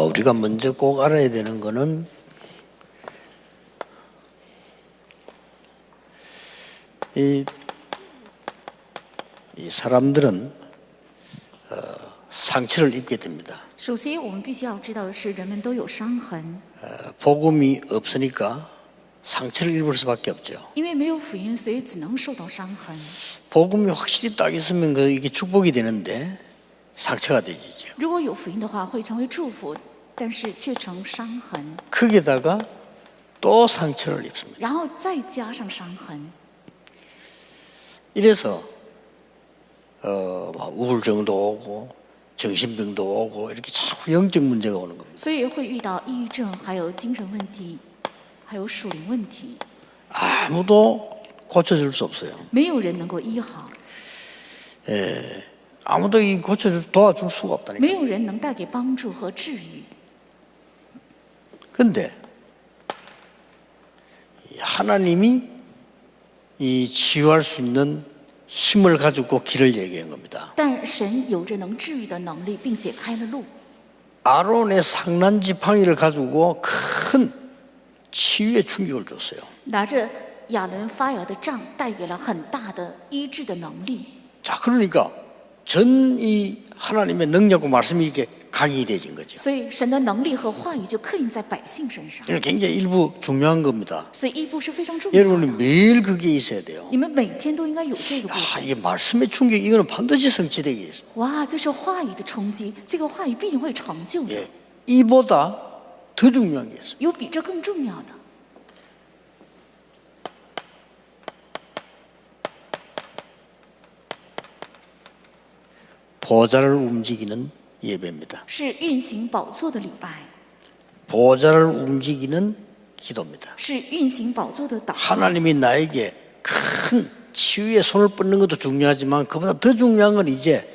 우리가 먼저 꼭 알아야 되는 거는 이 사람들은 상처를 입게 됩니다. 首先，我们必须要知道的是，人们都有伤痕， 복음이 없으니까 상처를 입을 수밖에 없죠. 因为没有福音，所以只能受到伤痕。 복음이 확실히 딱 있으면 이게 축복이 되는데 상처가 되지죠. 如果有福音的话，会成为祝福，但是却成伤痕， 거기다가 또 상처를 입습니다. 然后再加上伤痕。 이래서 우울증도 오고 정신병도 오고 이렇게 자꾸 영적 문제가 오는 겁니다. 所以会遇到抑郁症，还有精神问题，还有属灵问题， 아무도 고쳐줄 수 없어요. 没有人能够医好， 아무도 도와줄 수가 없다니까. 没有人能带给帮助和治愈。 근데 하나님이 이 치유할 수 있는 힘을 가지고 길을 얘기한 겁니다. 但神有着能治愈的能力，并且开了路。 아론의 상난 지팡이를 가지고 큰 치유의 충격을 줬어요. 拿着亚伦发芽的杖，带给了很大的医治的能力。 자, 그러니까 전 이 하나님의 능력과 말씀이 이렇게 강의되진 거죠. 所以神的能力和话语就刻印在百姓身上。 이건 굉장히 일부 중요한 겁니다. 所以医部是非常重要 여러분이 的， 매일 그게 있어야 돼요. 你们每天都应该有这个部 아, 分。 이게 말씀의 충격, 이거는 반드시 성취되게 있습니다. 哇，这是话语的冲击，这个话语必定会成就的。 예, 이보다 더 중요한 게 있습니다. 有比这更重要的。 보좌를 움직이는 예배입니다. 是运行宝座的礼拜， 보좌를 움직이는 기도입니다. 是运行宝座的祷告。 하나님이 나에게 큰 치유의 손을 뻗는 것도 중요하지만 그보다 더 중요한 건 이제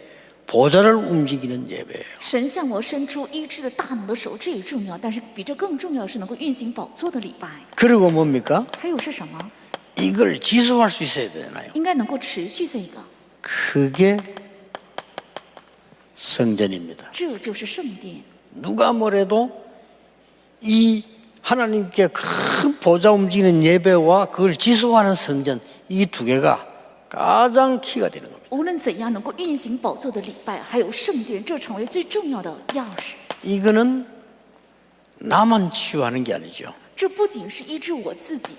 보좌를 움직이는 예배예요. 神向我伸出医治的大能的手，这也重要，但是比这更重要的是能够运行宝座的礼拜。 그리고 뭡니까? 还有是什么？ 이걸 지속할 수 있어야 되나요? 应该能够持续这个， 그게 성전입니다. 这就是圣殿。 누가 뭐래도 이 하나님께 큰 보좌 움직이는 예배와 그걸 지속하는 성전, 이 두 개가 가장 키가 되는 겁니다. 无论怎样，能够运行宝座的礼拜，还有圣殿，这成为最重要的钥匙。 이거는 나만 치유하는 게 아니죠. 这不仅是医治我自己，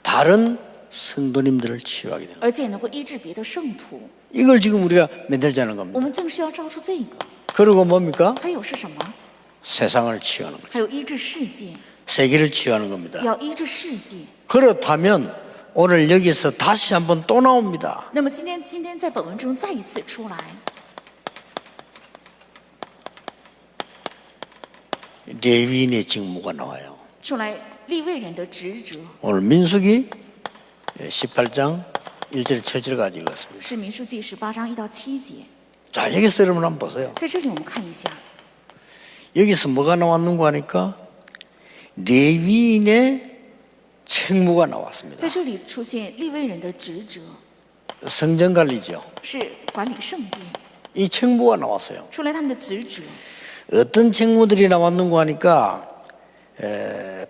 다른 성도님들을 치유하게 됩니다. 而且也能够医治别的圣徒。 이걸 지금 우리가 만들자는 我 겁니다. 们正需要照出这个。 그리고 뭡니까? 还有是什么？ 세상을 치유하는 거죠. 还有医治世界， 세계를 치유하는 겁니다. 要医治世界。 그렇다면 오늘 여기서 다시 한번 또 나옵니다. 那么今天在本文中再一次出来， 레위인의 직무가 나와요. 出来利未人的职责， 오늘 민수기 18장 1절 7절까지 읽었습니다. 是民数记18章1到7节。 자, 여기서 여러분 한번 보세요. 在这里我们看一下， 여기서 뭐가 나왔는가 하니까 레위인의 책무가 나왔습니다. 在这里出现利未人的职责， 성전 관리죠. 是管理圣殿， 이 책무가 나왔어요. 出来他们的职责。 어떤 책무들이 나왔는가 하니까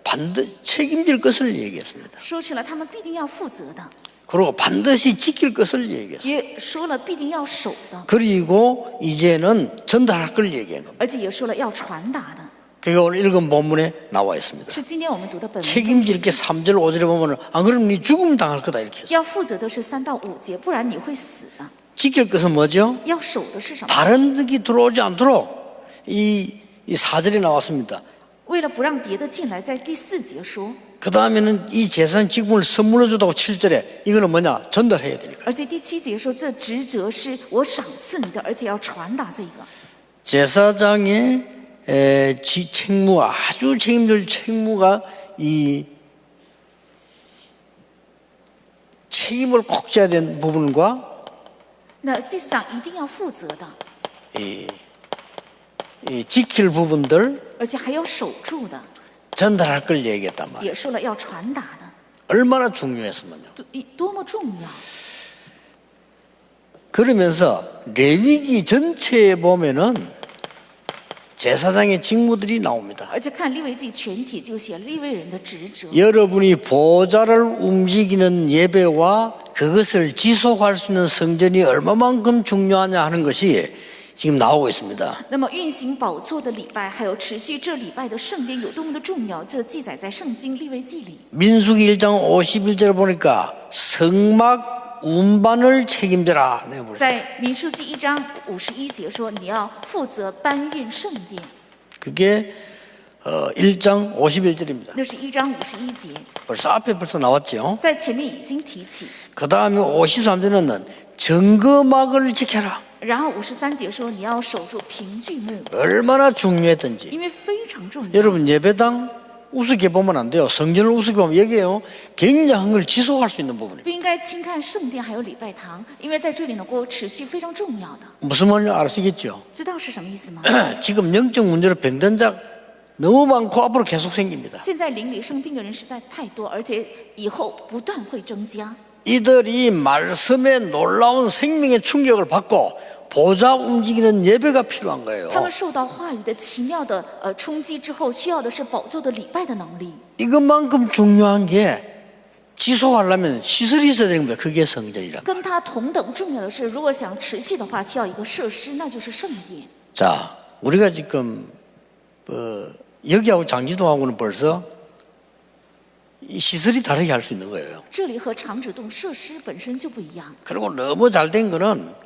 반드시 책임질 것을 얘기했습니다. 说起来，他们必定要负责的， 그리고 반드시 지킬 것을 얘기했어요. 也说了必定要守的， 그리고 이제는 전달할 걸 얘기한 겁니다. 而且也说了要传达的。 그게 오늘 읽은 본문에 나와 있습니다. 是今天我们读的本文中， 책임질 게 3절 5절에 보면 안 그러면 네 죽음 당할 거다 이렇게 했어요. 要负责的是3到5节，不然你会死的。 지킬 것은 뭐죠? 要守的是什么？ 다른 득이 들어오지 않도록 이 4절에 나왔습니다. 为了不让别的进来，在第4节说， 그 다음에는 이 재산 직분을 선물해 주다고 7절에 이거는 뭐냐? 전달해야 되니까. 而且第7节说，这职责是我赏赐你的，而且要传达这个。 제사장의 책무, 아주 책임질 책무가 이 책임을 꼭 져야 되는 부분과 那祭司长一定要负责的， 이 지킬 부분들 而且还要守住的， 전달할 걸 얘기했단 말이에요. 也说了要传达的， 얼마나 중요했으면요. 多么重要！ 그러면서 레위기 전체에 보면은 제사장의 직무들이 나옵니다. 而且看利未记全体就写利未人的职责。 여러분이 보좌를 움직이는 예배와 그것을 지속할 수 있는 성전이 얼마만큼 중요하냐 하는 것이 지금 나오고 있습니다. 那么运行宝座的礼拜，还有持续这礼拜的圣殿有多么的重要，这记载在圣经利未记里。 민수기 1장 51절을 보니까 성막 운반을 책임져라. 在民数记1章51节说，你要负责搬运圣殿， 그게 1장 51절입니다. 那是1章51节， 벌써 앞에 벌써 나왔죠. 在前面已经提起。 그 다음에 53절은 증거막을 지켜라. 然后53节说，你要守住凭据幕， 얼마나 중요했던지. 因为非常重要。 여러분 예배당 우습게 보면 안 돼요. 성전을 우습게 보면 얘기해요. 굉장한 걸 지속할 수 있는 부분입니다. 不应该轻看圣殿还有礼拜堂，因为在这里能够持续非常重要的。 무슨 말인지 아시겠죠? 知道是什么意思吗？ 지금 영적 문제로 병든 자 너무 많고 앞으로 계속 생깁니다. 现在邻里生病的人实在太多，而且以后不断会增加。 이들이 말씀에 놀라운 생명의 충격을 받고 보좌 움직이는 예배가 필요한 거예요. 他们受到话语的奇妙的冲击之后，需要的是宝座的礼拜的能力。 이것만큼 중요한 게 지속하려면 시설이 있어야 되는 겁니다. 그게 성전이란. 跟它同等重要的是，如果想持续的话，需要一个设施，那就是圣殿。 자, 우리가 지금 여기하고 장지동하고는 벌써 이 시설이 다르게 할 수 있는 거예요. 这里和长指洞设施本身就不一样。 그리고 너무 잘 된 거는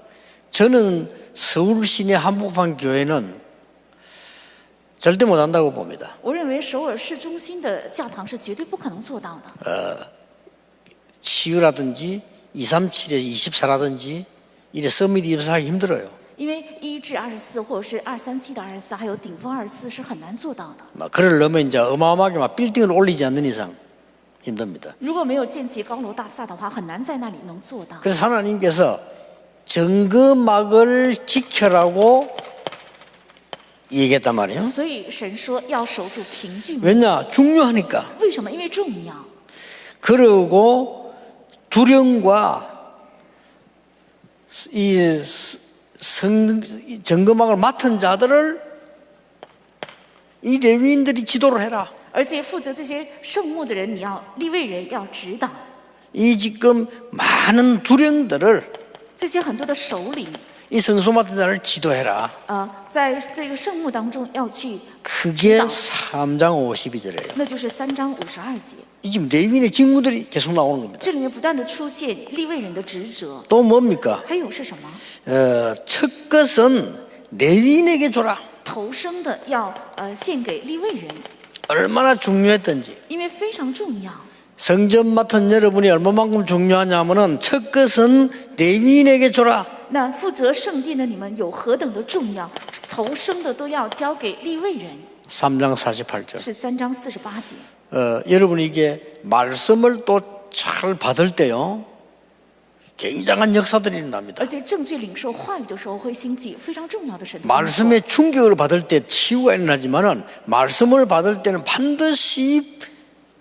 저는 서울 시내 한복판 교회는 절대 못한다고 봅니다. 我认为首尔市中心的教堂是绝对不可能做到的。 치유라든지 237에 24라든지 이래 서밋이 입사하기 힘들어요. 因为1至24或者是237的24，还有顶峰24是很难做到的。 막 그러려면 이제 어마어마하게 막 빌딩을 올리지 않는 이상 힘듭니다. 如果没有建起高楼大厦的话，很难在那里能做到。 그래서 하나님께서 증거막을 지켜라고 얘기했단 말이에요. 所以神说要守住凭据幕。 왜냐? 중요하니까. 为什么？因为重要。 그리고 두령과 이 증거막을 맡은 자들을 이 레위인들이 지도를 해라. 而且负责这些圣幕的人，你要利未人要指导 이 지금 많은 두령들을 这些很多的首领， 이 성소 맡은 자를 지도해라. 在这个圣幕当中要去， 그게 3장 52절이에요. 那就是3章52节。 이 지금 레위인의 직무들이 계속 나오는 겁니다. 这里面不断的出现利未人的职责， 또 뭡니까? 还有是什么？ 첫 것은 레위인에게 줘라. 头生的要献给利未人， 얼마나 중요했던지. 因为非常重要。 성전 맡은 여러분이 얼마만큼 중요하냐면은 첫 것은 레위인에게 줘라. 那负责圣殿的你们有何等的重要？头生的都要交给利未人， 3장 48절. 是3章48节。 여러분 이게 말씀을 또 잘 받을 때요. 굉장한 역사들이 일어납니다. 而且正确领受话语的时候，会兴起非常重要的神的工作。 말씀의 충격을 받을 때 치유가 일어나지만은 말씀을 받을 때는 반드시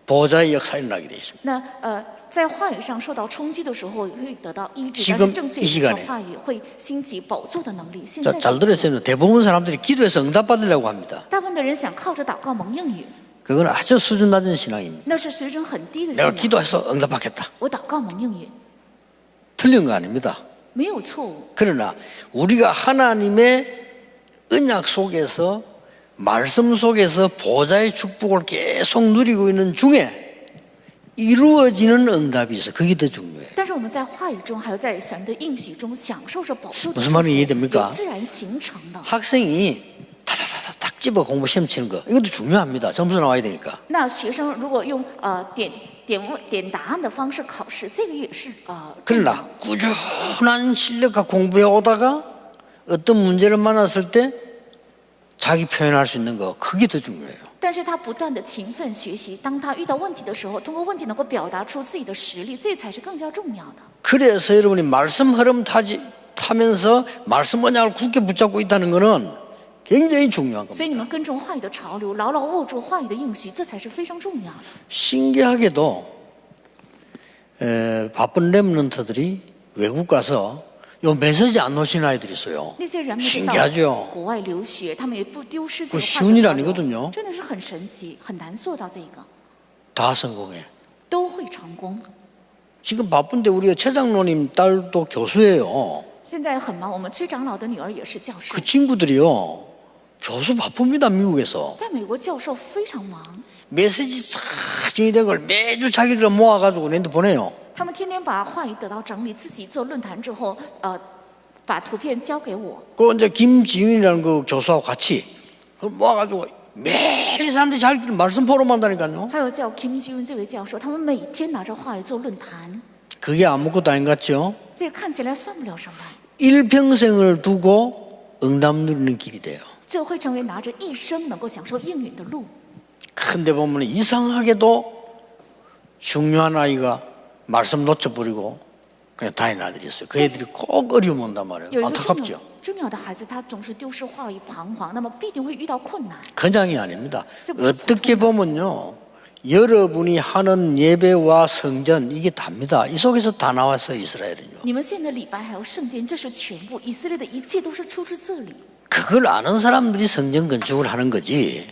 보좌의 역사가 일어나게 되어 있습니다. 那在话语上受到冲击的时候，会得到医治， 지금 但是正确 이 领 시간에 受话语会兴起宝座的能力。现 자, 在 잘 들으세요. 대부분 사람들이 기도해서 응답받으려고 합니다. 大部分的人想靠着祷告蒙应允， 그건 아주 수준 낮은 신앙입니다. 那是水准很低的信 내가 仰。 기도해서 응답받겠다. 我祷告蒙应允， 틀린 거 아닙니다. 没有错误。 그러나 우리가 하나님의 언약 속에서 말씀 속에서 보좌의 축복을 계속 누리고 있는 중에 이루어지는 응답이 있어. 그게 더 중요해요. 但是我们在话语中，还有在神的应许中，享受着宝座的 무슨 祝福 말인지 이해됩니까? 有自然形成的。 학생이 다다다다 딱 집어 공부 시험 치는 거 이것도 중요합니다. 점수 나와야 되니까. 那学生如果用点答案的方式考试，这个也是重要。 그러나 꾸준한 실력과 공부해 오다가 어떤 문제를 만났을 때 자기 표현할 수 있는 거 그게 더 중요해요. 但是他不断的勤奋学习，当他遇到问题的时候，通过问题能够表达出自己的实力，这才是更加重要的。 그래서 여러분이 말씀 흐름 타면서 말씀 언약을 굳게 붙잡고 있다는 거는 굉장히 중요한 所以 겁니다. 你们跟踪话语的潮流，牢牢握住话语的应许，这才是非常重要的。 신기하게도 바쁜 렘넌트들이 외국 가서 요 메시지 안 놓친 아이들이 있어요. 那些人们 신기하죠. 国外留学，他们也不丢失这 그 个 쉬운 일 话的交 아니거든요. 流，真的是很神奇，很难做到这个， 다 성공해. 都会成功。 지금 바쁜데 우리 최 장로님 딸도 교수예요. 现在很忙，我们崔长老的女儿也是教授 그 ， 친구들이요. 교수 바쁩니다, 미국에서. 在美国教授非常忙， 메시지 싹 정리된 걸 매주 자기들 모아가지고 내한테 보내요. 他们天天把话语得到整理，自己做论坛之后，把图片交给我。 그 이제 김지윤이라는 그 교수하고 같이 모아가지고 매일 이 사람들이 자기들 말씀 포럼한다니까요. 还有叫 Kim Ji-yoon 这位教授，他们每天拿着话语做论坛， 그게 아무것도 아닌 것 같죠? 这个看起来算不了什么， 일평생을 두고 응답 누리는 길이 돼요. 这会成为拿着一生能够享受应允的路。 근데 보면 이상하게도 중요한 아이가 말씀 놓쳐버리고 그냥 다니는 아들이 있어요. 그 애들이 꼭 어려움 온단 말이에요. 有一个 안타깝죠. 重要的孩子，他总是丢失话语彷徨，那么必定会遇到困难。 그냥이 아닙니다. 어떻게 보면요. 여러분이 하는 예배와 성전 이게 답니다. 이 속에서 다 나왔어요. 이스라엘은요. 你们现在的礼拜还有圣殿，这是全部，以色列的一切都是出自这里。 그걸 아는 사람들이 성전 건축을 하는 거지.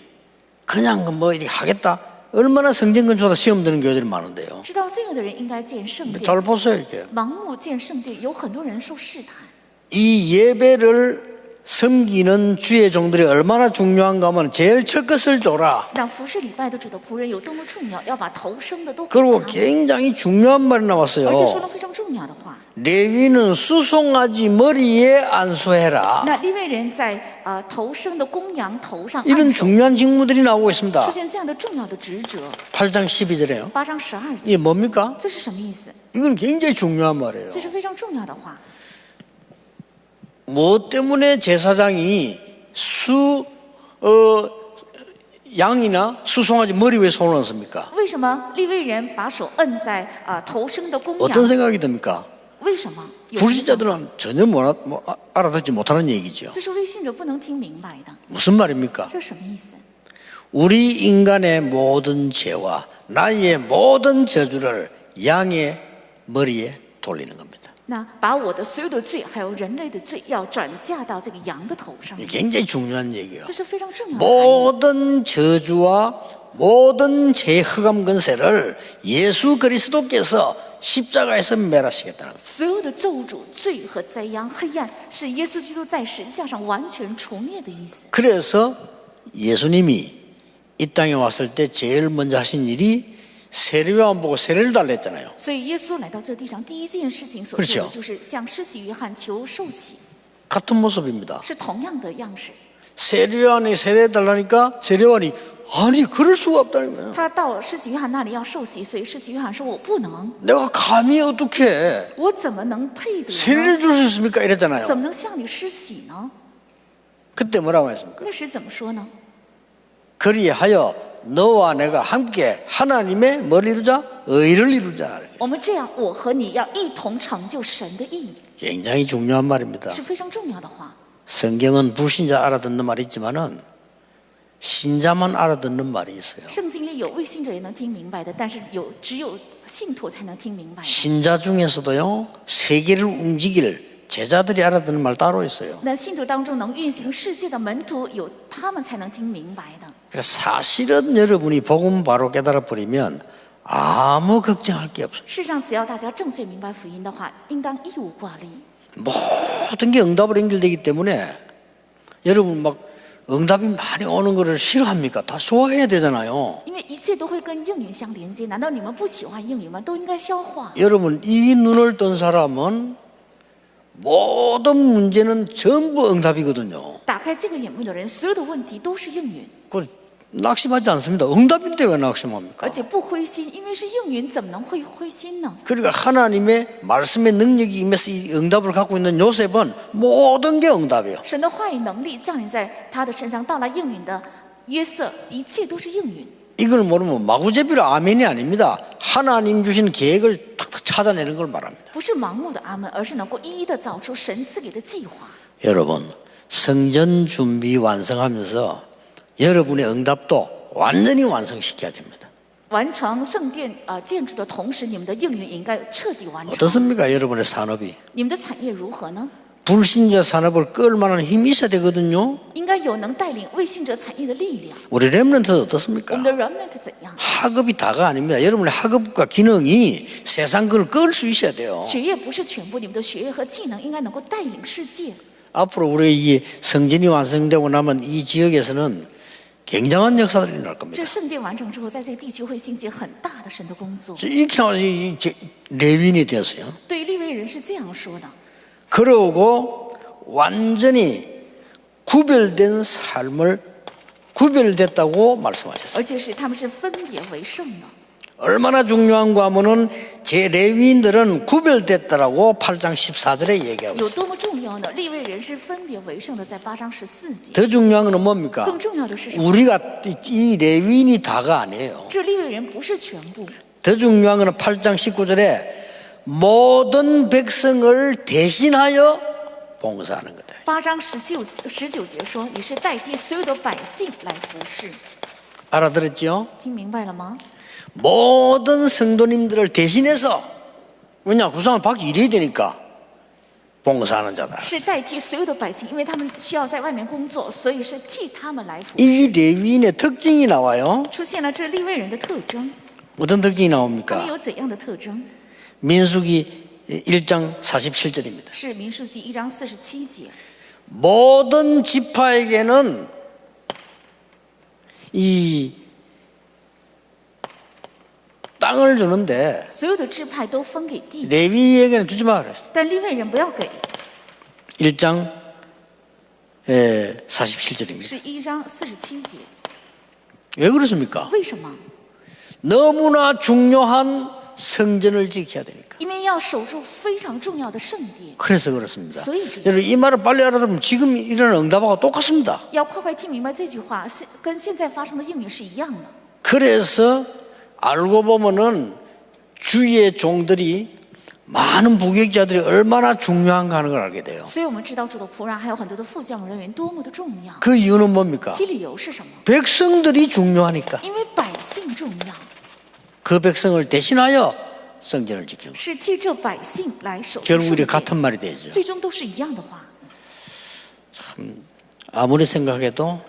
그냥 뭐 이렇게 하겠다. 얼마나 성전 건축하다 시험 드는 교회들이 많은데요. 知道这个的人应该建圣殿， 잘 보세요 이렇게. 盲目建圣殿，有很多人受试探。 이 예배를 섬기는 주의 종들이 얼마나 중요한가 하면 제일 첫 것을 줘라. 让服侍礼拜的主的仆人有多么重要，要把头生的都给 그리고 他们， 굉장히 중요한 말이 而且说 나왔어요. 了非常重要的话。 레위는 수송아지 머리에 안수해라. 那利未人在头生的公羊头上 이런 按手， 중요한 직무들이 나오고 出 있습니다. 现这样的重要的职责。 8장 12절에요. 8章12节， 이게 뭡니까? 这是什么意思？ 이건 굉장히 중요한 말이에요. 这是非常重要的话。 뭐 때문에 제사장이 양이나 수송아지 머리 위에 손을 얹습니까? 为什么利未人把手摁在头生的公 어떤 羊？ 생각이 듭니까? 为什么？有什么想法 불신자들은 전혀 알아듣지 못하는 얘기죠. 这是未信者不能听明白的， 무슨 말입니까? 这是什么意思？ 우리 인간의 모든 죄와 나의 모든 저주를 양의 머리에 돌리는 겁니다. 那把我的所有的罪，还有人类的罪，要转嫁到这个羊的头上， 굉장히 중요한 얘기예요. 这是非常重要的含义。 모든 저주와 모든 죄 흑암 근세를 예수 그리스도께서 십자가에서 멸하시겠다는 거예요. 所有的咒诅、罪和灾殃、黑暗，是耶稣基督在十字架上完全除灭的意思。 그래서 예수님이 이 땅에 왔을 때 제일 먼저 하신 일이 세례요한 보고 세례를 달랬잖아요. 所以耶稣来到这地上，第一件事情所做的就是向施洗约翰求受洗， 같은 모습입니다. 是同样的样式。 세례요한이 세례 달라니까 세례요한이 아니 그럴 수가 없다는 거예요. 他到施洗约翰那里要受洗，所以施洗约翰说：“我不能， 내가 감히 어떻게 我怎么能配得呢？ 세례를 줄 수 있습니까? 이랬잖아요. 怎么能向你施洗呢？” 그때 뭐라고 했습니까? 那时怎么说呢？ 그리하여 너와 내가 함께 하나님의 뭘 이루자? 의를 이루자. 我们这样，我和你要一同成就神的意， 굉장히 중요한 말입니다. 是非常重要的话。 성경은 불신자 알아듣는 말이 있지만은 신자만 알아듣는 말이 있어요. 圣经里有未信者也能听明白的，但是只有信徒才能听明白的。 신자 중에서도요 세계를 움직일 제자들이 알아듣는 말 따로 있어요. 那信徒当中能运行世界的门徒，有他们才能听明白的。 그래서 사실은 여러분이 복음 바로 깨달아 버리면 아무 걱정할 게 없어요. 事实上，只要大家正确明白福音的话，应当一无挂虑。 모든 게 응답으로 연결되기 때문에 여러분 막 응답이 많이 오는 거를 싫어합니까? 다 좋아해야 되잖아요. 因为一切都会跟应允相连接，难道你们不喜欢应允吗？都应该消化。 여러분 이 눈을 뜬 사람은 모든 문제는 전부 응답이거든요. 打开这个眼目的人，所有的问题都是应允， 그 낙심하지 않습니다. 응답인데 왜 낙심합니까? 而且不灰心，因为是应允，怎么能会灰心呢？ 그러니까 하나님의 말씀의 능력이 임해서 이 응답을 갖고 있는 요셉은 모든 게 응답이에요. 神的话语能力降临在他的身上，到了应允的约瑟，一切都是应允。 이걸 모르면 마구제비로 아멘이 아닙니다. 하나님 주신 계획을 탁탁 찾아내는 걸 말합니다. 不是盲目的阿门，而是能够一一的找出神赐给的计划。 여러분 성전 준비 완성하면서 여러분의 응답도 완전히 완성시켜야 됩니다. 完成圣殿建筑的同时，你们的应允应该彻底完成。 어떻습니까? 여러분의 산업이 你们的产业如何呢？ 불신자 산업을 끌 만한 힘이 있어야 되거든요. 应该有能带领未信者产业的力量。 우리 렘넌트는 我 어떻습니까? 们的 remnant 怎样？ 학업이 다가 아닙니다. 여러분의 학업과 기능이 세상 그걸 끌 수 있어야 돼요. 学业不是全部，你们的学业和技能应该能够带领世界。 앞으로 우리 이 성전이 완성되고 나면 이 지역에서는 굉장한 역사들이 일어날 겁니다. 这圣殿完成之后，在这个地区会兴起很大的神的工作。 이렇게 레윈이 되었어요. 对于利未人是这样说的： 그러고 완전히 구별된 삶을 구별됐다고 말씀하셨어요. 而且是他们是分别为圣的。 얼마나 중요한가 하면은 제 레위인들은 구별됐다라고 8장 14절에 얘기하고 有 있어요. 多么重要呢？利未人是分别为圣的，在8章14节。 더 중요한 건 뭡니까? 更重要的是什么？ 우리가 이 레위인이 다가 아니에요. 这利未人不是全部， 더 중요한 건 8장 19절에 모든 백성을 대신하여 봉사하는 거다. 8章19节说，你是代替所有的百姓来服侍。 알아들었죠? 听明白了吗？ 모든 성도님들을 대신해서 왜냐 구상을 받기 이래야 되니까 봉사하는 자다. 是代替所有的百姓，因为他们需要在外面工作，所以是替他们来服侍。 이 레위인의 특징이 나와요. 出现了这利未人的特征， 어떤 특징이 他们 나옵니까? 有怎样的特征？ 민수기 1장 47절입니다. 是民数记1章47节， 모든 지파에게는 이 땅을 주는데 所有的支派都分给地， 레위에게는 주지 마 그랬어요. 但利未人不要给， 1장 47절입니다. 是1章47节。 왜 그렇습니까? 为什么？ 너무나 중요한 성전을 지켜야 되니까. 因为要守住非常重要的圣殿， 그래서 그렇습니다. 所以这样 여러분 이 말을 빨리 알아들으면 지금 이런 응답하고 똑같습니다. 要快快听明白这句话，跟现在发生的应允是一样的。 그래서 알고 보면은 주의 종들이 많은 부격자들이 얼마나 중요한가 하는 걸 알게 돼요. 所以我们知道主的仆人还有很多的副教人员多么的重要。 그 이유는 뭡니까? 其理由是什么？ 백성들이 중요하니까 因为百姓重要， 그 백성을 대신하여 성전을 지키는 거예요. 是替这百姓来守住 결국 圣 이게 殿， 같은 말이 되죠. 最终都是一样的话。 아무리 생각해도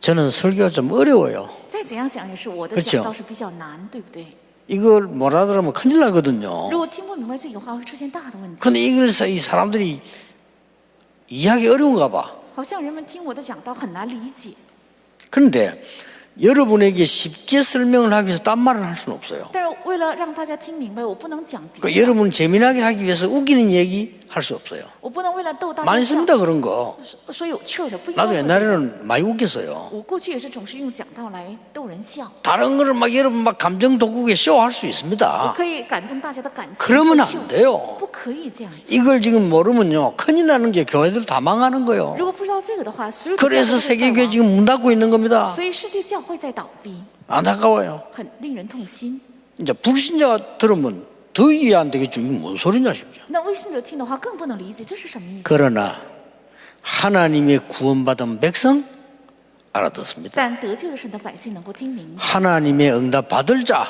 저는 설교가 좀 어려워요. 再怎样想也是我的 그렇죠 讲道是比较难，对不对？ 이걸 못 알아들으면 큰일 나거든요. 如果听不明白这个话，会出现大的问题。 근데 이걸 이 사람들이 이해하기 어려운가 봐. 好像人们听我的讲道很难理解， 그런데 여러분에게 쉽게 설명을 하기 위해서 딴 말을 할 수는 없어요. 但是为了让大家听明白，我不能讲别 그 的， 여러분을 재미나게 하기 위해서 웃기는 얘기 할 수 없어요. 我不能为了逗大家 많이 笑 씁니다 그런 거. 说有趣儿的，不应该 나도 说。 옛날에는 많이 웃겼어요. 我过去也是总是用讲道来逗人笑， 다른 거를 막 여러분 막 감정 돋구게 쇼할 수 我 있습니다. 可以感动大家的感情。 그러면 去秀 안 돼요. 不可以这样子。 이걸 지금 모르면요 큰일 나는 게 교회들 다 망하는 거예요. 如果不知道这个的话，所有的 그래서 教会都在 세계교회 亡 지금 문 닫고 있는 겁니다. 所以世界教会在倒闭， 안타까워요. 很令人痛心。 이제 불신자가 들으면 더 이해 안 되겠죠. 이게 뭔 소리냐 싶죠. 那未信者听的话更不能理解这是什么意思。 그러나 하나님의 구원받은 백성 알아듣습니다. 但得救的神的百姓能够听明白， 하나님의 응답 받을 자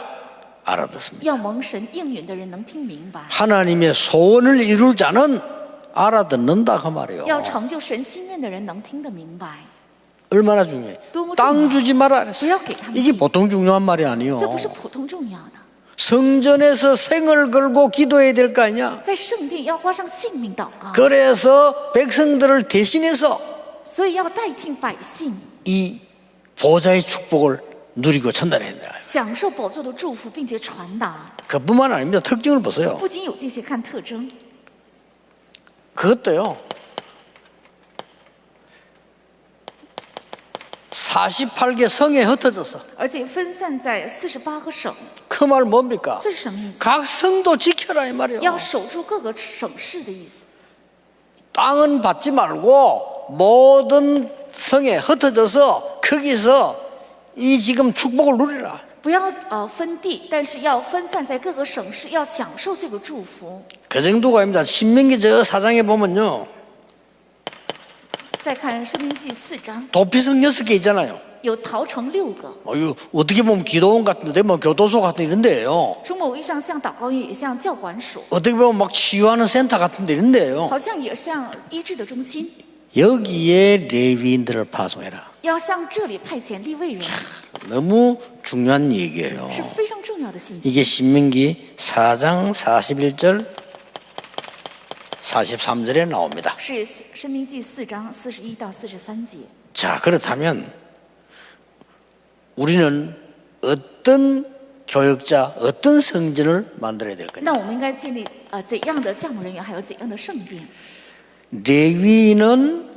알아듣습니다. 要蒙神应允的人能听明白， 하나님의 소원을 이룰 자는 알아듣는다 그 말이에요. 要成就神心愿的人能听得明白。 얼마나 중요해. 너무 땅 중요해요. 주지 마라 그랬어요. 不要给他们 이게 地， 보통 중요한 말이 아니에요. 这不是普通重要的。 성전에서 생을 걸고 기도해야 될 거 아니야. 在圣殿要花上性命祷告， 그래서 백성들을 대신해서 所以要代替百姓 이 보좌의 축복을 누리고 전달해야 돼요. 享受宝座的祝福，并且传达。 그뿐만 아닙니다. 특징을 보세요. 不仅有这些，看特征， 그것도요. 48개 성에 흩어져서 而且分散在48个省， 그 말 뭡니까? 这是什么意思？ 각 성도 지켜라 이 말이에요. 要守住各个省市的意思。 땅은 받지 말고 모든 성에 흩어져서 거기서 이 지금 축복을 누리라. 不要分地，但是要分散在各个省市，要享受这个祝福。 그 정도가 아닙니다. 신명기 저 4장에 보면요. 再看《生命记》4章， 도피성 6개 있잖아요. 有陶城6个， 이거 어떻게 보면 기도원 같은데, 뭐 교도소 같은 이런 데예요. 从某意义上像祷告院，也像教管所， 어떻게 보면 막 치유하는 센터 같은 데 이런 데예요. 好像也像医治的中心。 여기에 레위인들을 파송해라. 要向这里派遣利未人， 너무 중요한 얘기예요. 是非常重要的信息。 이게 신명기 4장 41절 43절에 나옵니다. 是申命记4章41到43节。 자, 그렇다면 우리는 어떤 교역자, 어떤 성전을 만들어야 될 거냐? 那我们应该建立怎样的教牧人员，还有怎样的圣殿？ 레위인은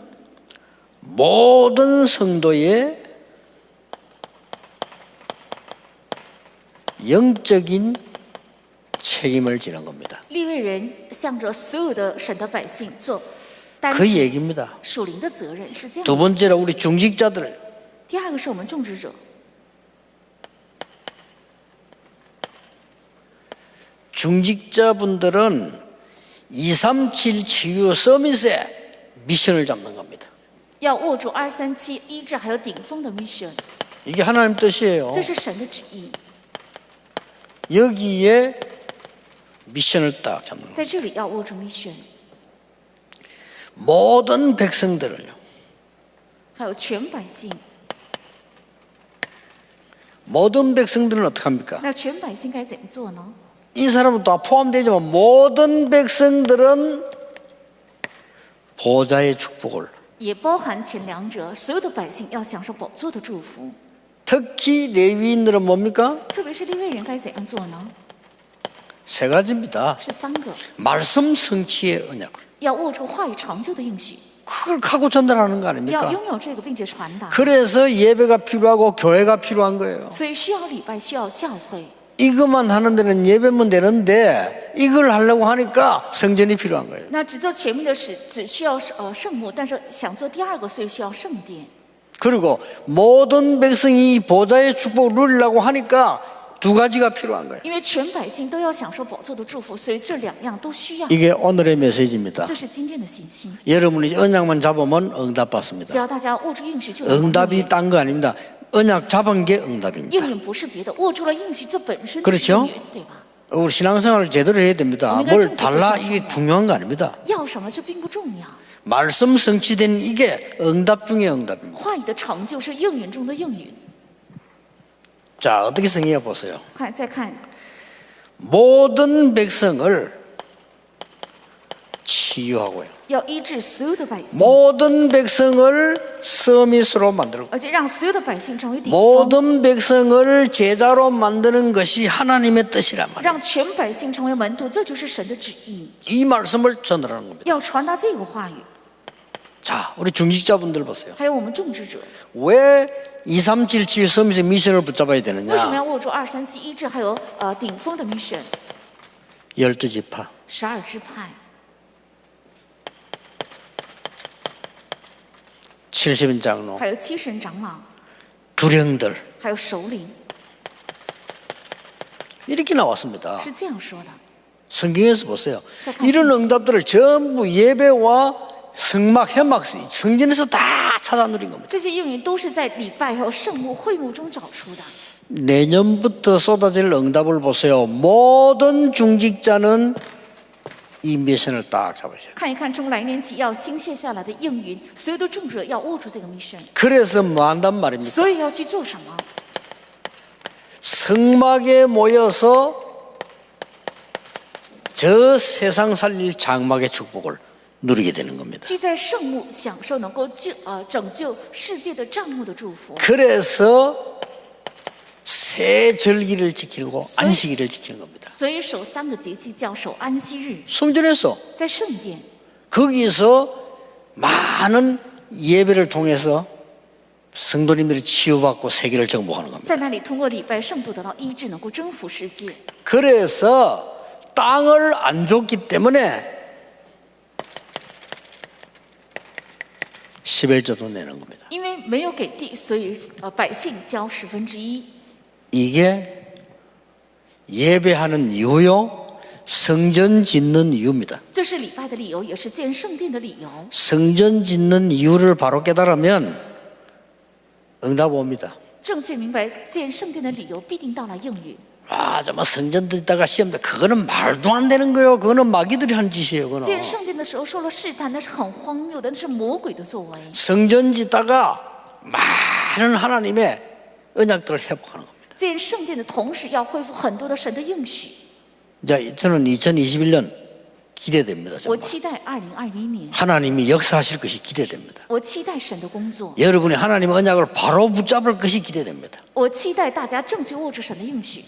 모든 성도의 영적인 책임을 지는 겁니다. 利未人向着所有的神的百姓做担 그 起 얘기입니다. 属灵的责任，是这样 두 的。 번째로 우리 중직자들, 第二个是我们种植者， 중직자분들은 237 치유 서밋의 미션을 잡는 겁니다. 要握住237医治还有顶峰的 mission， 이게 하나님 뜻이에요. 这是神的旨意， 여기에 미션을 딱 잡는 거예요. 在这里要握住 mission， 모든 백성들을요. 还有全百姓。 모든 백성들은 어떻게 합니까? 那全百姓该怎么做呢？ 이 사람은 다 포함되지만 모든 백성들은 보좌의 축복을, 也包含前两者，所有的百姓要享受宝座的祝福。 특히 레위인들은 뭡니까? 特别是利未人该怎样做呢？ 세 가지입니다. 是3个， 말씀 성취의 언약을 要握住话语长久的应许， 그걸 갖고 전달하는 거 要 아닙니까? 拥有这个并且传达。 그래서 예배가 필요하고 교회가 필요한 거예요. 所以需要礼拜，需要教会。 이것만 하는 데는 예배면 되는데 이걸 하려고 하니까 성전이 필요한 거예요. 那只做前面的事，只需要圣幕，但是想做第二个，所以需要圣殿。 그리고 모든 백성이 보좌의 축복을 누리려고 하니까 두 가지가 필요한 거예요. 因为全百姓都要享受宝座的祝福，所以这2样都需要。 이게 오늘의 메시지입니다. 这是今天的信息。 여러분이 언약만 잡으면 응답 只 받습니다. 要大家握住应许，就有应 응답이 允。 딴 거 아닙니다. 언약 잡은 게 응답입니다. 应允不是别的，握住了应许，这本身就是 그렇죠 应允，对吧？ 우리 신앙생활을 제대로 해야 됩니다. 뭘 달라 이게 중요한 거 아닙니다. 要什么这并不重要， 말씀 성취된 이게 응답 중에 응답입니다. 话语的成就是应允中的应允。 자, 어떻게 생각해 보세요. 再看 모든 백성을 치유하고요. 要医治所有的百姓， 모든 백성을 서밋으로 만들고 而且让所有的百姓成为顶峰， 모든 백성을 제자로 만드는 것이 하나님의 뜻이란 말이에요. 让全百姓成为门徒，这就是神的旨意。 이 말씀을 전하는 겁니다. 要传达这个话语。 자, 우리 중직자분들 보세요. 还有我们种植者， 왜 237 치유 서밋의 미션을 붙잡아야 为什么 되느냐? 要握住237医治，还有顶峰的 mission？ 12지파 12支派， 70인 장로 还有70人长老， 두령들 还有首领， 이렇게 나왔습니다. 是这样说的。 성경에서 보세요. 잠깐. 이런 응답들을 전부 예배와 성막, 현막, 성전에서 다 찾아 누린 겁니다. 这些应允都是在礼拜和圣幕会幕中找出的。 내년부터 쏟아질 응답을 보세요. 모든 중직자는 이 미션을 딱 잡으셔야 돼요. 看一看从来年起要倾泻下来的应允，所有的种者要握住这个 mission， 그래서 뭐 한단 말입니까? 所以要去做什么？ 성막에 모여서 저 세상 살릴 장막의 축복을 누리게 되는 겁니다. 聚在圣幕，享受能够拯救世界的帐幕的祝福。 그래서 새 절기를 지키고 안식일을 지키는 겁니다. 所以守3个节气叫守安息日， 성전에서 在圣殿， 거기서 많은 예배를 통해서 성도님들이 치유받고 세계를 정복하는 겁니다. 在那里通过礼拜圣徒得到医治，能够征服世界。 그래서 땅을 안 줬기 때문에 11조도 내는 겁니다. 因为没有给地，所以百姓交1/10。 이게 예배하는 이유요, 성전 짓는 이유입니다. 这是礼拜的理由，也是建圣殿的理由。 성전 짓는 이유를 바로 깨달으면 응답 옵니다. 正确明白建圣殿的理由，必定到来应允。 아, 정말 성전 듣다가 시험 때 그거는 말도 안 되는 거요. 그거는 마귀들이 하는 짓이에요. 建 그거는 圣殿的时候受了试探，那是很荒谬的，那是魔鬼的作为。 성전 짓다가 많은 하나님의 언약들을 회복하는 겁니다. 建圣殿的同时，要恢复很多的神的应许。 자, 저는 2021년 기대됩니다. 我 정말. 期待2021年， 하나님이 역사하실 것이 기대됩니다. 我期待神的工作， 여러분이 하나님의 언약을 바로 붙잡을 것이 기대됩니다. 我期待大家正确握住神的应许。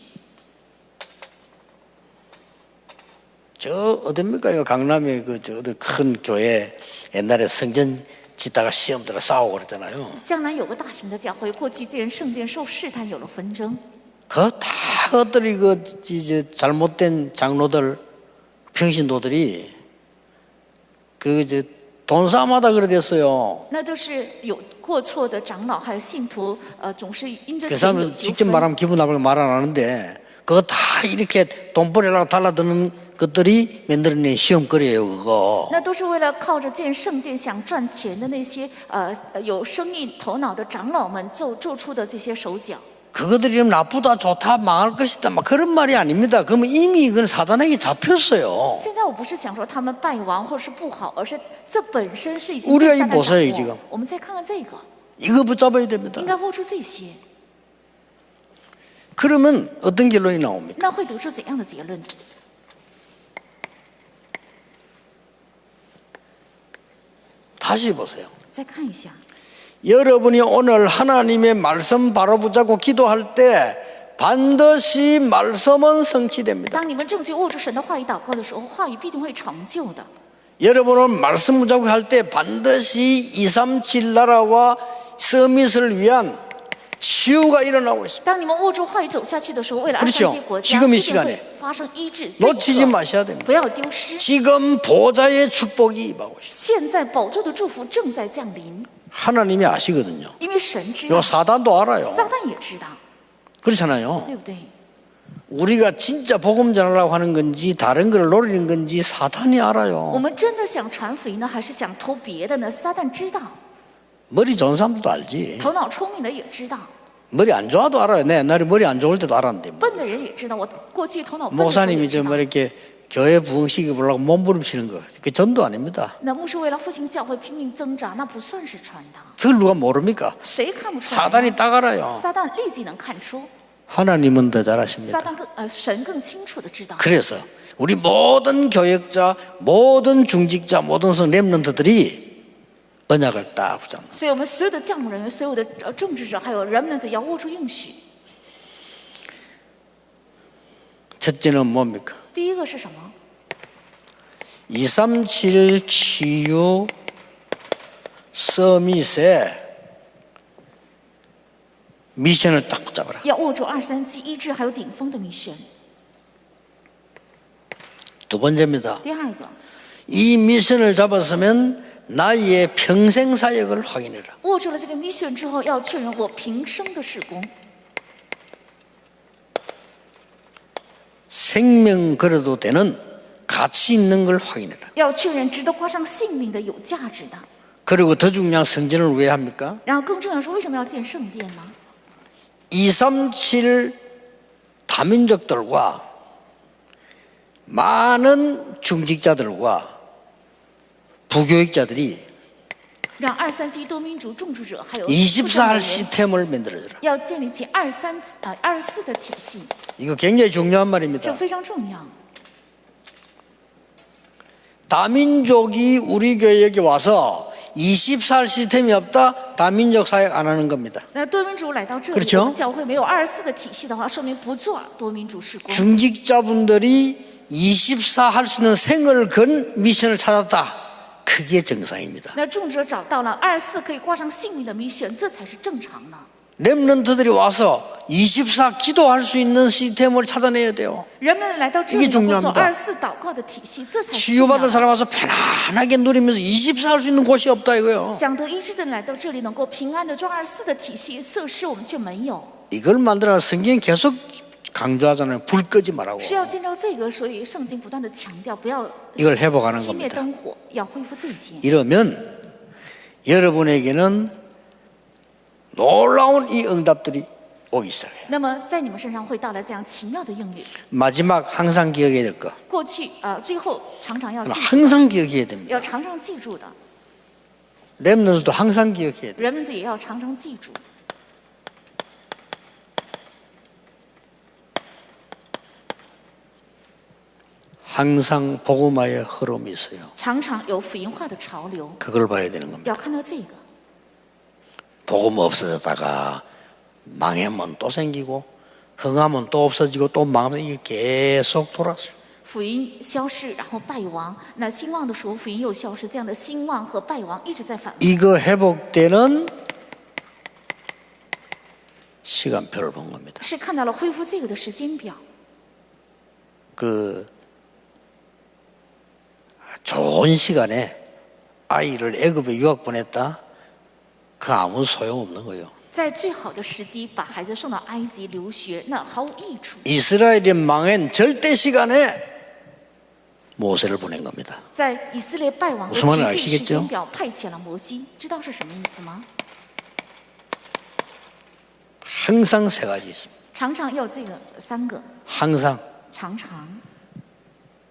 저 어딥니까? 이 강남에 저 큰 교회 옛날에 성전 짓다가 시험 들어 싸우고 그랬잖아요. 江南有个大型的教会，过去建圣殿受试探，有了纷争。 그 다 것들이 이제 잘못된 장로들, 평신도들이 돈 싸움하다 그랬어요. 那都是有过错的长老还有信徒，总是因着 그 钱有 사람은 纠 직접 纷。 말하면 기분 나쁘게 말 안 하는데 그거 다 이렇게 돈 벌으려고 달라드는 것들이 만들어낸 시험거리예요. 그거. 那都是为了靠着建圣殿想赚钱的那些有生意头脑的长老们做出的这些手脚。 그것들이 나쁘다 좋다 망할 것이다 막 그런 말이 아닙니다. 그러면 이미 이건 사단에게 잡혔어요. 现在我不是想说他们败亡或者是不好，而是这本身是已经 우리가 被 이 撒旦 보세요 掌 지금 握。我们再看看这个， 이거 붙잡아야 됩니다. 应该握住这些， 그러면 어떤 결론이 나옵니까? 那会得出怎样的结论？ 다시 보세요. 再看一下， 여러분이 오늘 하나님의 말씀 바로 붙잡고 기도할 때 반드시 말씀은 성취됩니다. 当你们正确握住神的话语祷告的时候，话语必定会成就的。 여러분은 말씀 붙잡고 할 때 반드시 237 나라와 서밋을 위한 치유가 일어나고 있습니다. 当你们握住话语走下去的时候，为了 그렇죠 23届国家， 지금 이 必定 시간에 会发生医治。这一 놓치지 刻 마셔야 됩니다. 不要丢失。 지금 보좌의 축복이 임하고 있습니다. 现在宝座的祝福正在降临， 하나님이 아시거든요. 因为神知道 요 ， 사단도 알아요. 撒旦也知道， 그렇잖아요. 对不对？ 우리가 진짜 복음 전하려고 하는 건지 다른 걸 노리는 건지 사단이 我 알아요. 们真的想传福音呢，还是想偷别的呢？撒旦知道， 머리 좋은 사람들도 알지. 头脑聪明的也知道， 머리 안 좋아도 알아요. 내 옛날에 머리 안 좋을 때도 알았는데. 笨的人也知道。我过去头脑笨的时候也 목사님이 知 좀 道。 이렇게 교회 부흥시켜 보려고 몸부림치는 거, 그 전도 아닙니다. 那牧师为了复兴教会拼命挣扎，那不算是传道。 그걸 누가 모릅니까? 谁看不出来呢？ 사단이 딱 알아요. 撒旦立即能看出， 하나님은 더 撒 잘하십니다. 旦神更清楚的知道。 그래서 우리 모든 교역자, 모든 중직자, 모든 성 렘넌트들이 언약을 딱 붙잡는. 所以我们所有的教牧人员、所有的政治者，还有人们的要握住应许。 첫째는 뭡니까? 第一个是什么？ 237 치유 서밋에 미션을 딱 붙잡아라. 要握住237医治，还有顶峰的密选。 두 번째입니다. 第二个， 이 미션을 잡았으면 나의 평생 사역을 확인해라. 握住了这个密选之后，要确认我平生的事工， 생명 걸어도 되는 가치 있는 걸 확인해라. 要确认值得挂上性命的、有价值的。 그리고 더 중요한 성전을 왜 합니까? 然后更重要的是，为什么要建圣殿呢？ 237 다민족들과 많은 중직자들과 부교육자들이 让237多民族种植者还有 24할 人 시스템을 만들어줘라. 要建立起24的体系， 이거 굉장히 중요한 这 말입니다. 非常重要。 다민족이 우리 교회에 와서 24할 시스템이 없다? 다민족 사역 안 하는 겁니다. 那多民族来到这里， 그렇죠 我们教会没有24的体系的话，说明不做多民族事工。 중직자분들이 24 할 수 있는 생을 건 미션을 찾았다. 그게 정상입니다. 那种植找到了24可以挂上性命的密选，这才是正常的。 렘넌트들이 와서 24 기도할 수 있는 시스템을 찾아내야 돼요. 人们来到这里 이게 能够做 중요합니다 24祷告的体系，这才是重要 치유받은 的。 사람 와서 편안하게 누리면서 24 할 수 있는 곳이 없다 이거요. 想得医治的人来到这里，能够平安的做24的体系，设施我们却没有， 이걸 만들어 성경 계속 강조하잖아요. 불 끄지 말라고. 是要建造这个，所以圣经不断的强调不要 이걸 회복하는 熄灭 겁니다. 灯火，要恢复这些。 이러면 여러분에게는 놀라운 이 응답들이 오기 시작해요. 那么在你们身上会到来这样奇妙的应允。 마지막 항상 기억해야 될 거. 过去最后常常要记住， 항상 기억해야 됩니다. 要常常记住的， 렘넌트도 항상 기억해야 돼요. 人们也要常常记住。 항상 복음화의 흐름이 있어요. 常常有福音化的潮流， 그걸 봐야 되는 겁니다. 要看到这个。 복음 없어졌다가 망하면 또 생기고 흥하면 또 없어지고 또 망하면 이게 계속 돌았어요. 福音消失，然后败亡。那兴旺的时候，福音又消失，这样的兴旺和败亡一直在反复。 이거 회복되는 시간표를 본 겁니다. 是看到了恢复这个的时间表。 그 좋은 시간에 아이를 애굽에 유학 보냈다. 그 아무 소용없는 거예요. 在最好的时机把孩子送到埃及留学，那毫无益处。 이스라엘이 망한 절대 시간에 모세를 보낸 겁니다. 在以色列败亡的 무슨 말을 绝对时 아시겠죠? 间表派遣了摩西，知道是什么意思吗？ 항상 세 가지 있습니다. 常常要这个三个， 항상 常常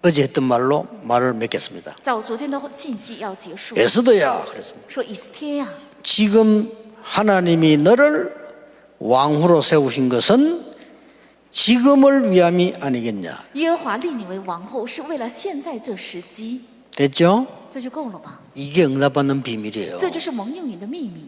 어제 했던 말로 말을 맺겠습니다. 照昨天的信息要结束。 에스더야 그랬습니다. 说以斯帖呀、 지금 하나님이 너를 왕후로 세우신 것은 지금을 위함이 아니겠냐. 耶和华立你为王后，是为了现在这时机， 됐죠? 这就够了吧？ 이게 응답받는 비밀이에요. 这就是蒙应允的秘密。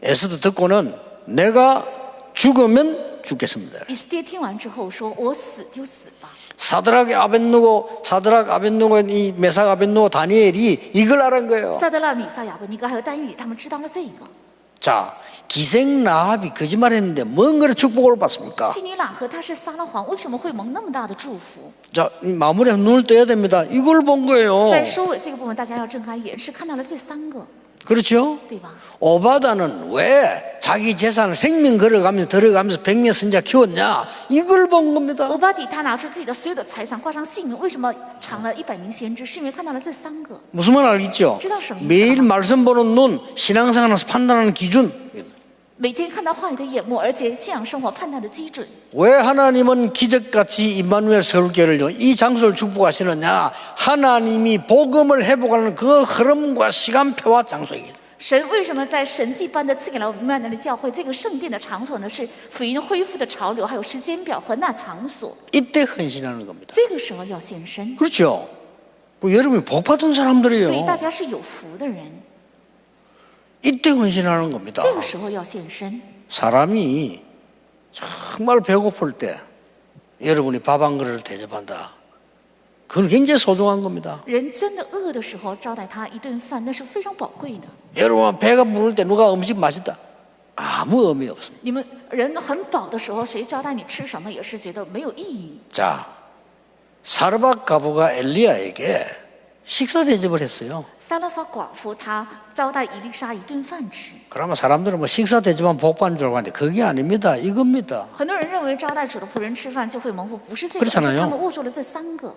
에스더 듣고는 내가 죽으면 죽겠습니다. 以斯帖听完之后说：“我死就死吧。 사드락 아벤누고 이 메삭 아벤누고 다니엘이 이걸 알은 거예요. 撒德勒、米撒、亚伯尼哥还有但以理，他们知道了这个。 자, 기생 라합이 거짓말했는데 뭔 그런 축복을 받습니까? 基尼拉和他是撒拉谎，为什么会蒙那么大的祝福？ 자, 마무리에 눈을 떠야 됩니다. 이걸 본 거예요. 在收尾这个部分，大家要睁开眼，是看到了这三个， 그렇죠? 对吧？ 오바다는 왜 자기 재산을 생명 걸어가면서 들어가면서 백명 선자 키웠냐? 이걸 본 겁니다. 欧巴底他拿出自己的所有的财产，挂上姓名，为什么尝了100名先知？是因为看到了这三个。 무슨 말 알겠죠? 知道什么意思吗？ 매일 말씀 보는 눈, 신앙생활에서 판단하는 기준. 每天看到话语的眼目，而且信仰生活判断的基准。 왜 하나님은 기적같이 임마누엘 서울교회를요 이 장소를 축복하시느냐? 하나님이 복음을 회복하는 그 흐름과 시간표와 장소입니다. 神为什么在神迹般的赐给了我们曼德的教会这个圣殿的场所呢？是福音恢复的潮流，还有时间表和那场所。 이때 헌신하는 겁니다. 这个时候要献身， 그렇죠? 뭐 여러분이 복 받은 所以 사람들이에요. 大家是有福的人。 이때 헌신하는 겁니다. 这个时候要献身。 사람이 정말 배고플 때 여러분이 밥 한 그릇을 대접한다. 그건 굉장히 소중한 겁니다. 人真的饿的时候招待他一顿饭，那是非常宝贵的。 여러분 배가 부를 때 누가 음식 맛있다. 아무 의미 없습니다. 你们人很饱的时候，谁招待你吃什么也是觉得没有意义。 자, 사르밧 가부가 엘리야에게 식사 대접을 했어요. 撒勒法寡妇她招待以利沙一顿饭吃。 그러면 사람들은 뭐 식사 대접만 복 받는 줄 알고 하는데 그게 아닙니다. 이겁니다. 很多人认为招待主的仆人吃饭就会蒙福，不是这个，而 그렇잖아요 是他们误做了这三个。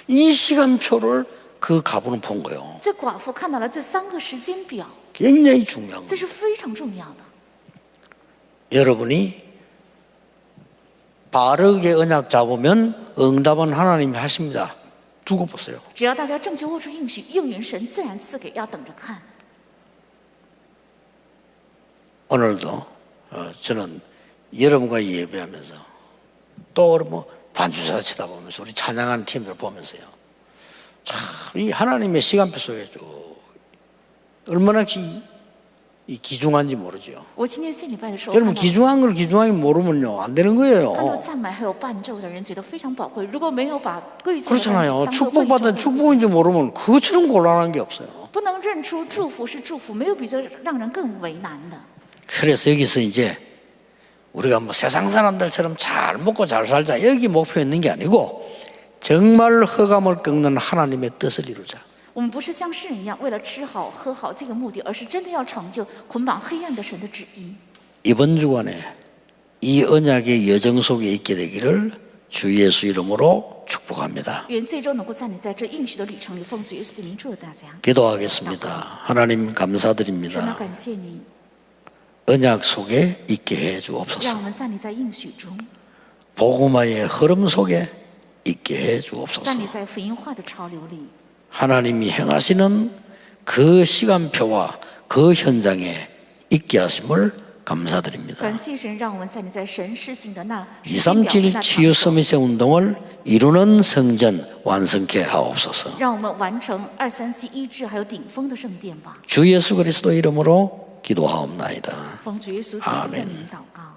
이 시간표를 그 가부는 본 거예요. 这寡妇看到了这三个时间表， 굉장히 중요한 这 거예요. 是非常重要的。 여러분이 바르게 언약 잡으면 응답은 하나님이 하십니다. 두고 보세요. 只要大家正确握住应许，应允神自然赐给，要等着看。 오늘도 저는 여러분과 예배하면서 또 뭐 반주사 치다 보면서 우리 찬양하는 팀들 보면서요. 참 이 하나님의 시간표 속에 쭉 얼마나 이 기중한지 모르죠. 我今天献礼拜的时候， 여러분 看到 기중한 걸 기중하게 모르면요 안 되는 看到 거예요. 赞美还有伴奏的人，觉得非常宝贵。如果没有把贵重的人 그렇잖아요. 当作贵重 축복받은 的 축복인지 모르면 그것처럼 곤란한 게 없어요. 不能认出祝福是祝福，没有比这让人更为难的。 그래서 여기서 이제 우리가 뭐 세상 사람들처럼 잘 먹고 잘 살자 여기 목표 있는 게 아니고 정말 허감을 꺾는 하나님의 뜻을 이루자. 我们不是像世人一样为了吃好喝好这个目的，而是真的要成就捆绑黑暗的神的旨意。 이번 주간에 이 언약의 여정 속에 있게 되기를 주 예수 이름으로 축복합니다. 愿这周能够在你在这应许的旅程里，奉主耶稣的名祝福大家。 기도하겠습니다. 하나님 神啊， 감사드립니다. 感谢你， 언약 속에 있게 해 让 주옵소서. 我们站立在应许中， 복음화의 흐름 속에 있게 해 주옵소서. 站立在福音化的潮流里。 하나님이 행하시는 그 시간표와 그 현장에 있게 하심을 감사드립니다. 感谢神，让我们站立在神施行的那时 2, 间表的 3, 7那 치유 场所， 서밋의 운동을 이루는 성전 완성케 하옵소서. 让我们完成237医治还有顶峰的圣殿吧。 주 예수 그리스도 이름으로 기도하옵나이다. 奉主耶稣基督的名祷告。